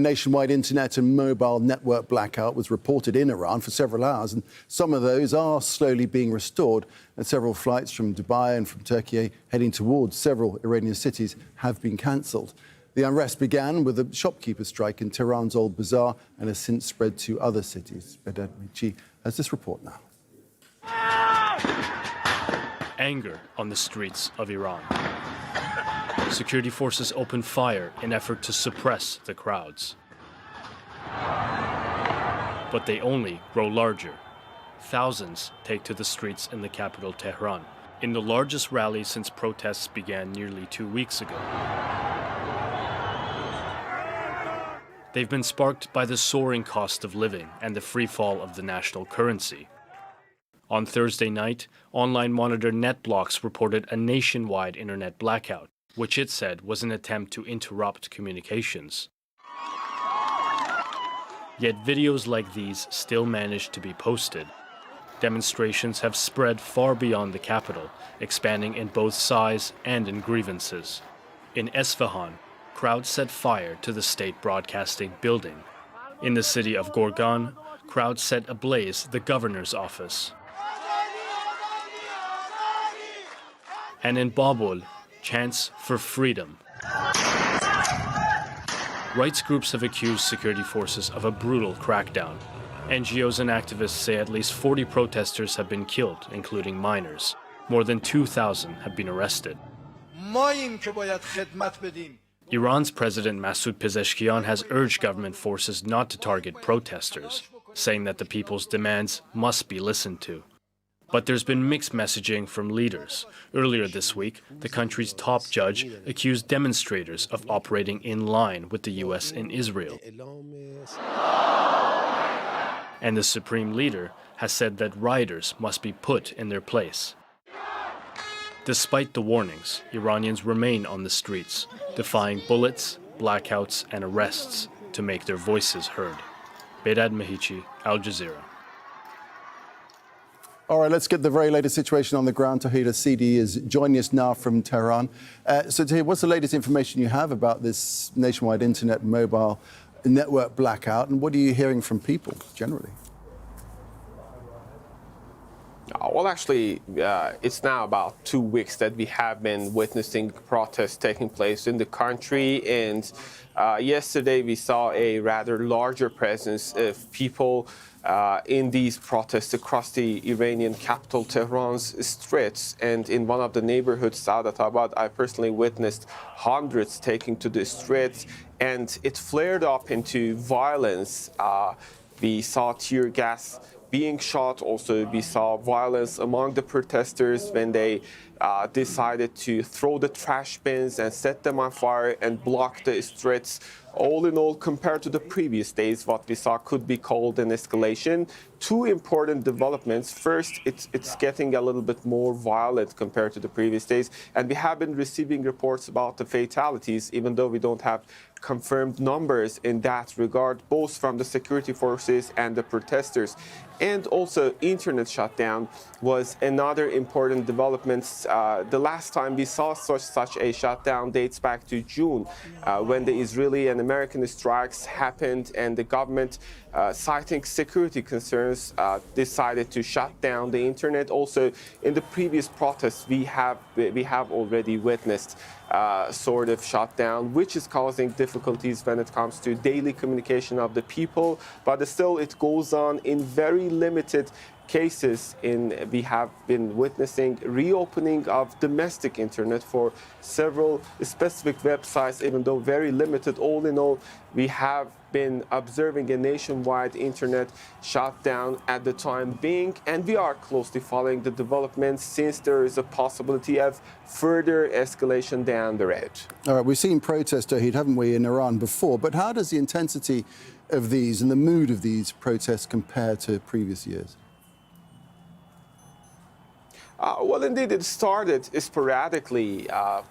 Nationwide internet and mobile network blackout was reported in Iran for several hours, and some of those are slowly being restored. And several flights from Dubai and from Turkey heading towards several Iranian cities have been cancelled. The unrest began with a shopkeeper strike in Tehran's Old Bazaar and has since spread to other cities. Bedad Michi has this report now. Anger on the streets of Iran. Security forces opened fire in effort to suppress the crowds. But they only grow larger. Thousands take to the streets in the capital Tehran, in the largest rally since protests began nearly 2 weeks ago. They've been sparked by the soaring cost of living and the free fall of the national currency. On Thursday night, online monitor NetBlocks reported a nationwide internet blackout, which it said was an attempt to interrupt communications. Yet videos like these still managed to be posted. Demonstrations have spread far beyond the capital, expanding in both size and in grievances. In Esfahan, crowds set fire to the state broadcasting building. In the city of Gorgan, crowds set ablaze the governor's office. And in Babol, chants for freedom. Rights groups have accused security forces of a brutal crackdown. NGOs and activists say at least 40 protesters have been killed, including minors. More than 2,000 have been arrested. Iran's President Masoud Pezeshkian has urged government forces not to target protesters, saying that the people's demands must be listened to. But there's been mixed messaging from leaders. Earlier this week, the country's top judge accused demonstrators of operating in line with the U.S. and Israel. And the supreme leader has said that rioters must be put in their place. Despite the warnings, Iranians remain on the streets, defying bullets, blackouts, and arrests to make their voices heard. Bedad Mehichi, Al Jazeera. All right, let's get the very latest situation on the ground. Tahir Sidi is joining us now from Tehran. So Tahir, what's the latest information you have about this nationwide internet mobile network blackout, and what are you hearing from people generally? Well, actually, it's now about 2 weeks that we have been witnessing protests taking place in the country. And yesterday we saw a rather larger presence of people in these protests across the Iranian capital, Tehran's streets. And in one of the neighborhoods, Saadatabad, I personally witnessed hundreds taking to the streets, and it flared up into violence. We saw tear gas being shot. Also, we saw violence among the protesters when they decided to throw the trash bins and set them on fire and block the streets. All in all, compared to the previous days, what we saw could be called an escalation. Two important developments. First, it's getting a little bit more violent compared to the previous days, and we have been receiving reports about the fatalities, even though we don't have confirmed numbers in that regard, both from the security forces and the protesters. And also, internet shutdown was another important development. The last time we saw such a shutdown dates back to June, when the Israeli and American strikes happened, and the government, citing security concerns, decided to shut down the internet. Also, in the previous protests, we have already witnessed sort of shutdown, which is causing difficulties when it comes to daily communication of the people. But still, it goes on in very limited cases. We have been witnessing reopening of domestic internet for several specific websites, even though very limited. All in all, we have been observing a nationwide internet shutdown at the time being, and we are closely following the developments since there is a possibility of further escalation down the road. All right, we've seen protests, Tahir, haven't we, in Iran before, but how does the intensity of these and the mood of these protests compare to previous years? Well, indeed, it started sporadically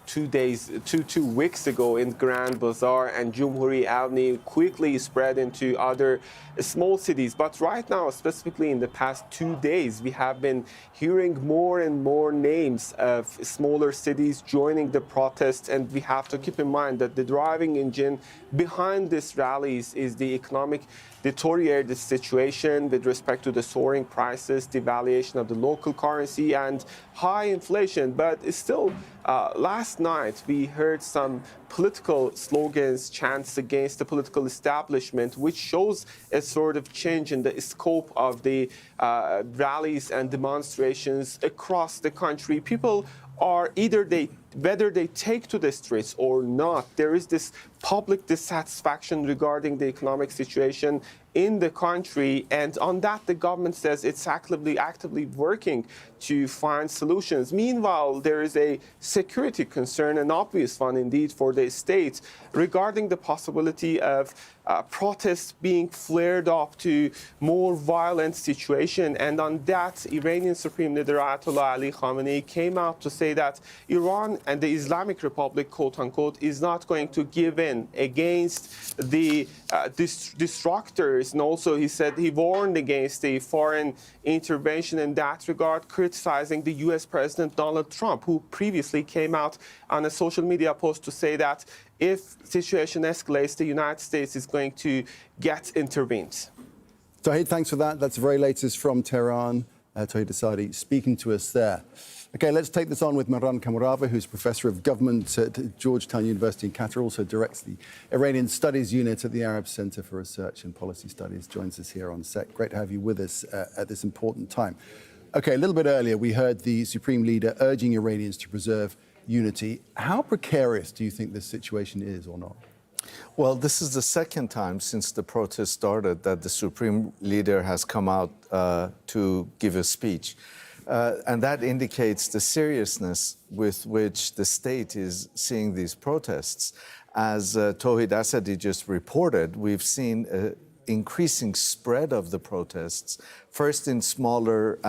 2 weeks ago in Grand Bazaar, and Cumhuriyet Avni quickly spread into other small cities. But right now, specifically in the past 2 days, we have been hearing more and more names of smaller cities joining the protests. And we have to keep in mind that the driving engine behind these rallies is the economic deteriorated situation with respect to the soaring prices, devaluation of the local currency, and high inflation. But still, last night we heard some political slogans, chants against the political establishment, which shows a sort of change in the scope of the rallies and demonstrations across the country. People are whether they take to the streets or not, there is this public dissatisfaction regarding the economic situation in the country, and on that the government says it's actively working to find solutions. Meanwhile, there is a security concern, an obvious one indeed for the state, regarding the possibility of protests being flared up to more violent situation. And on that, Iranian Supreme Leader Ayatollah Ali Khamenei came out to say that Iran and the Islamic Republic, quote unquote, is not going to give in against the destructors. And also, he said he warned against a foreign intervention in that regard, criticizing the US President Donald Trump, who previously came out on a social media post to say that if situation escalates, the United States is going to get intervened. Tawhid, thanks for that. That's the very latest from Tehran. Tawhid Asadi speaking to us there. OK, let's take this on with Mehran Kamarava, who's Professor of Government at Georgetown University in Qatar, also directs the Iranian Studies Unit at the Arab Center for Research and Policy Studies, joins us here on set. Great to have you with us at this important time. OK, a little bit earlier, we heard the Supreme Leader urging Iranians to preserve unity. How precarious do you think this situation is or not? Well, this is the second time since the protest started that the Supreme Leader has come out to give a speech. And that indicates the seriousness with which the state is seeing these protests. As Tawhid Asadi just reported, we've seen an increasing spread of the protests, first in smaller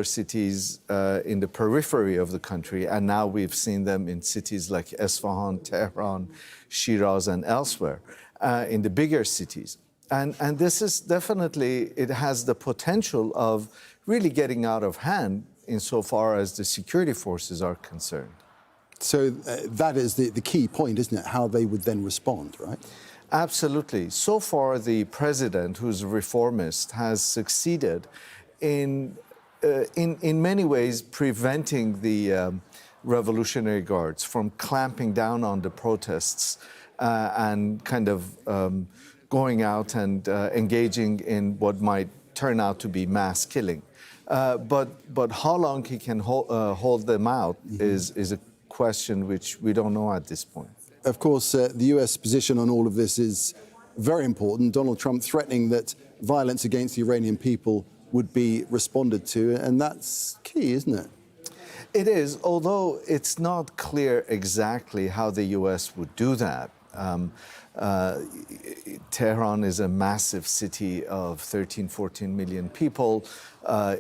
cities in the periphery of the country, and now we've seen them in cities like Isfahan, Tehran, Shiraz, and elsewhere, in the bigger cities. And this is definitely, it has the potential of really getting out of hand insofar as the security forces are concerned. So that is the key point, isn't it? How they would then respond, right? Absolutely. So far, the president, who's a reformist, has succeeded in many ways preventing the Revolutionary Guards from clamping down on the protests and kind of going out and engaging in what might turn out to be mass killing. But how long he can hold them out is a question which we don't know at this point. Of course, the US position on all of this is very important. Donald Trump threatening that violence against the Iranian people would be responded to, and that's key, isn't it? It is, although it's not clear exactly how the US would do that. Tehran is a massive city of 13, 14 million people.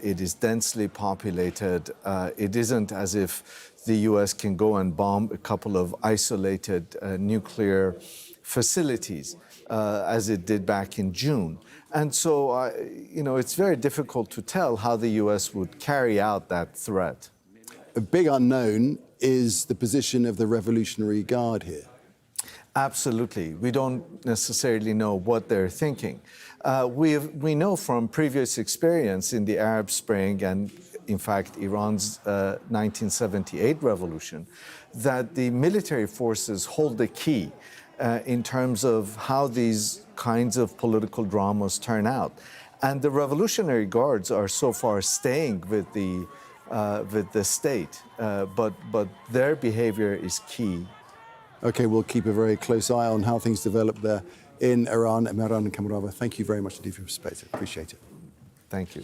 It is densely populated. It isn't as if the US can go and bomb a couple of isolated nuclear facilities, as it did back in June. And so, it's very difficult to tell how the US would carry out that threat. A big unknown is the position of the Revolutionary Guard here. Absolutely. We don't necessarily know what they're thinking. We know from previous experience in the Arab Spring and, in fact, Iran's 1978 revolution, that the military forces hold the key in terms of how these kinds of political dramas turn out. And the Revolutionary Guards are so far staying with the state, but their behavior is key. OK, we'll keep a very close eye on how things develop there in Iran. Mehran Kamarava, thank you very much indeed for your perspective. Appreciate it. Thank you.